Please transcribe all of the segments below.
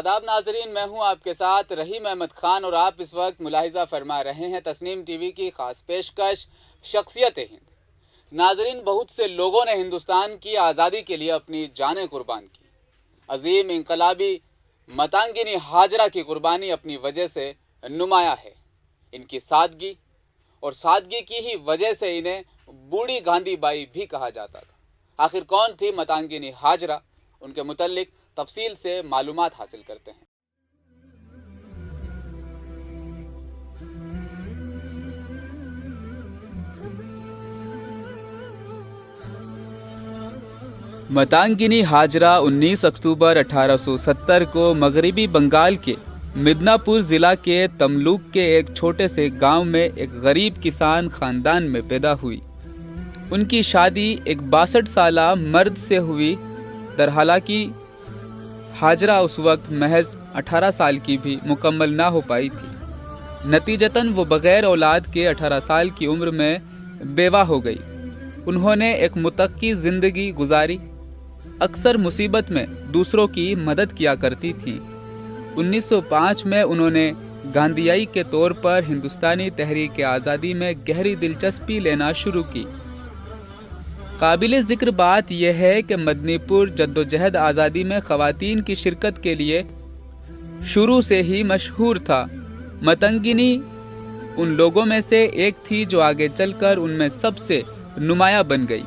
آداب ناظرین، میں ہوں آپ کے ساتھ رحیم احمد خان اور آپ اس وقت ملاحظہ فرما رہے ہیں تسنیم ٹی وی کی خاص پیشکش شخصیت ہند۔ ناظرین، بہت سے لوگوں نے ہندوستان کی آزادی کے لیے اپنی جانیں قربان کی۔ عظیم انقلابی متانگنی ہاجرہ کی قربانی اپنی وجہ سے نمایاں ہے۔ ان کی سادگی کی ہی وجہ سے انہیں بوڑھی گاندھی بائی بھی کہا جاتا تھا۔ آخر کون تھی متانگنی ہاجرہ؟ ان کے متعلق تفصیل سے معلومات حاصل کرتے ہیں۔ متانگنی ہاجرہ 19 اکتوبر 1870 کو مغربی بنگال کے مدناپور ضلع کے تملوک کے ایک چھوٹے سے گاؤں میں ایک غریب کسان خاندان میں پیدا ہوئی۔ ان کی شادی ایک 62 سالہ مرد سے ہوئی، درحالانکہ ہاجرہ اس وقت محض 18 سال کی بھی مکمل نہ ہو پائی تھی۔ نتیجتاً وہ بغیر اولاد کے 18 سال کی عمر میں بیوہ ہو گئی۔ انہوں نے ایک متقی زندگی گزاری، اکثر مصیبت میں دوسروں کی مدد کیا کرتی تھیں۔ 1905 میں انہوں نے گاندھیائی کے طور پر ہندوستانی تحریک آزادی میں گہری دلچسپی لینا شروع کی۔ قابل ذکر بات یہ ہے کہ مدنی پور جدوجہد آزادی میں خواتین کی شرکت کے لیے شروع سے ہی مشہور تھا۔ متانگنی ان لوگوں میں سے ایک تھی جو آگے چل کر ان میں سب سے نمایاں بن گئی۔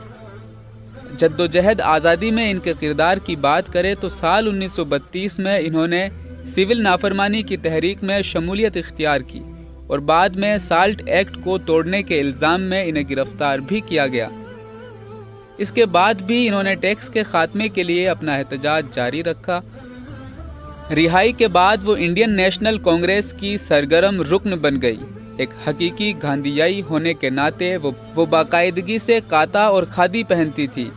جدوجہد آزادی میں ان کے کردار کی بات کریں تو سال 1932 میں انہوں نے سول نافرمانی کی تحریک میں شمولیت اختیار کی اور بعد میں سالٹ ایکٹ کو توڑنے کے الزام میں انہیں گرفتار بھی کیا گیا۔ اس کے بعد بھی انہوں نے ٹیکس کے خاتمے کے لیے اپنا احتجاج جاری رکھا۔ رہائی کے بعد وہ انڈین نیشنل کانگریس کی سرگرم رکن بن گئی۔ ایک حقیقی گاندھیائی ہونے کے ناطے وہ باقاعدگی سے کاتا اور کھادی پہنتی تھی۔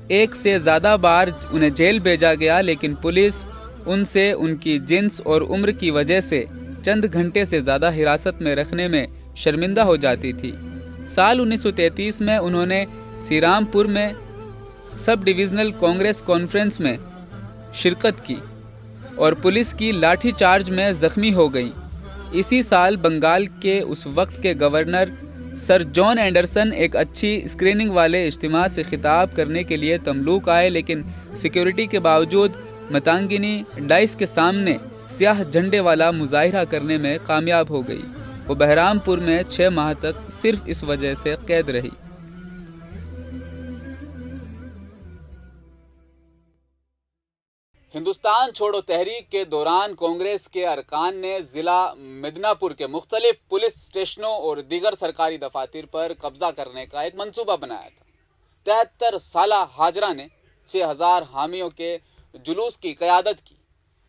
ایک سے زیادہ بار انہیں جیل بھیجا گیا، لیکن پولیس ان سے ان کی جنس اور عمر کی وجہ سے چند گھنٹے سے زیادہ حراست میں رکھنے میں شرمندہ ہو جاتی تھی۔ سال 1933 میں انہوں نے سیرام پور میں سب ڈویژنل کانگریس کانفرنس میں شرکت کی اور پولیس کی لاٹھی چارج میں زخمی ہو گئیں۔ اسی سال بنگال کے اس وقت کے گورنر سر جان اینڈرسن ایک اچھی اسکریننگ والے اجتماع سے خطاب کرنے کے لیے تملوک آئے، لیکن سیکیورٹی کے باوجود متانگنی ڈائس کے سامنے سیاہ جھنڈے والا مظاہرہ کرنے میں کامیاب ہو گئی۔ وہ بہرام پور میں 6 ماہ تک صرف اس وجہ سے قید رہی۔ ہندوستان چھوڑو تحریک کے دوران کانگریس کے ارکان نے ضلع مدناپور کے مختلف پولیس اسٹیشنوں اور دیگر سرکاری دفاتر پر قبضہ کرنے کا ایک منصوبہ بنایا تھا۔ 73 سالہ ہاجرہ نے 6000 حامیوں کے جلوس کی قیادت کی،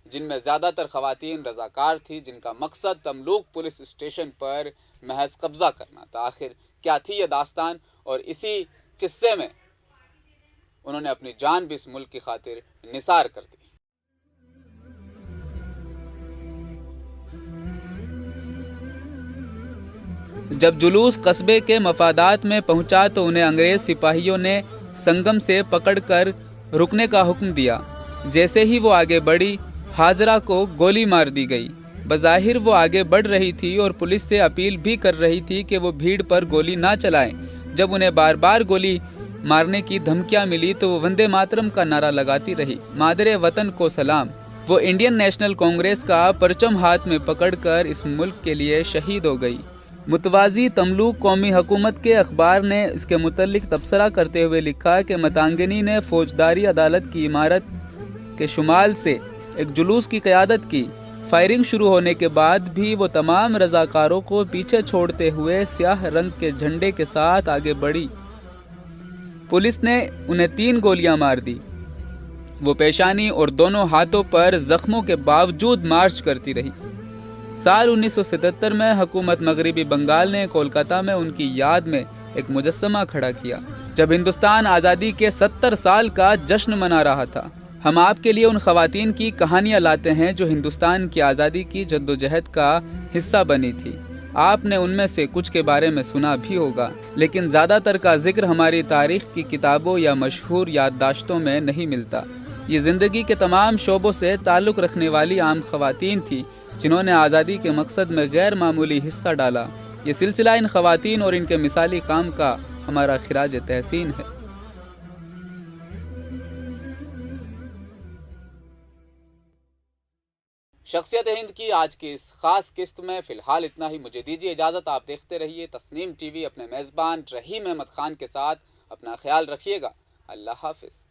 جن میں زیادہ تر خواتین رضاکار تھیں، جن کا مقصد تملوک پولیس اسٹیشن پر محض قبضہ کرنا تھا۔ آخر کیا تھی یہ داستان، اور اسی قصے میں انہوں نے اپنی جان بھی اس ملک کی خاطر نثار کر دی۔ جب جلوس قصبے کے مفادات میں پہنچا تو انہیں انگریز سپاہیوں نے سنگم سے پکڑ کر رکنے کا حکم دیا۔ جیسے ہی وہ آگے بڑھی، ہاجرہ کو گولی مار دی گئی۔ بظاہر وہ آگے بڑھ رہی تھی اور پولیس سے اپیل بھی کر رہی تھی کہ وہ بھیڑ پر گولی نہ چلائیں۔ جب انہیں بار بار گولی مارنے کی دھمکیاں ملی تو وہ وندے ماترم کا نعرہ لگاتی رہی، مادر وطن کو سلام۔ وہ انڈین نیشنل کانگریس کا پرچم ہاتھ میں پکڑ کر اس ملک کے لیے شہید ہو گئی۔ متوازی تملوک قومی حکومت کے اخبار نے اس کے متعلق تبصرہ کرتے ہوئے لکھا کہ متانگنی نے فوجداری عدالت کی عمارت کے شمال سے ایک جلوس کی قیادت کی۔ فائرنگ شروع ہونے کے بعد بھی وہ تمام رضاکاروں کو پیچھے چھوڑتے ہوئے سیاہ رنگ کے جھنڈے کے ساتھ آگے بڑھی۔ پولیس نے انہیں 3 گولیاں مار دی۔ وہ پیشانی اور دونوں ہاتھوں پر زخموں کے باوجود مارچ کرتی رہی۔ سال 1977 میں حکومت مغربی بنگال نے کولکاتہ میں ان کی یاد میں ایک مجسمہ کھڑا کیا، جب ہندوستان آزادی کے 70 سال کا جشن منا رہا تھا۔ ہم آپ کے لیے ان خواتین کی کہانیاں لاتے ہیں جو ہندوستان کی آزادی کی جدوجہد کا حصہ بنی تھی۔ آپ نے ان میں سے کچھ کے بارے میں سنا بھی ہوگا، لیکن زیادہ تر کا ذکر ہماری تاریخ کی کتابوں یا مشہور یادداشتوں میں نہیں ملتا۔ یہ زندگی کے تمام شعبوں سے تعلق رکھنے والی عام خواتین تھیں جنہوں نے آزادی کے مقصد میں غیر معمولی حصہ ڈالا۔ یہ سلسلہ ان خواتین اور ان کے مثالی کام کا ہمارا خراج تحسین ہے۔ شخصیت ہند کی آج کی اس خاص قسط میں فی الحال اتنا ہی۔ مجھے دیجیے اجازت، آپ دیکھتے رہیے تسنیم ٹی وی۔ اپنے میزبان رحیم احمد خان کے ساتھ اپنا خیال رکھیے گا۔ اللہ حافظ۔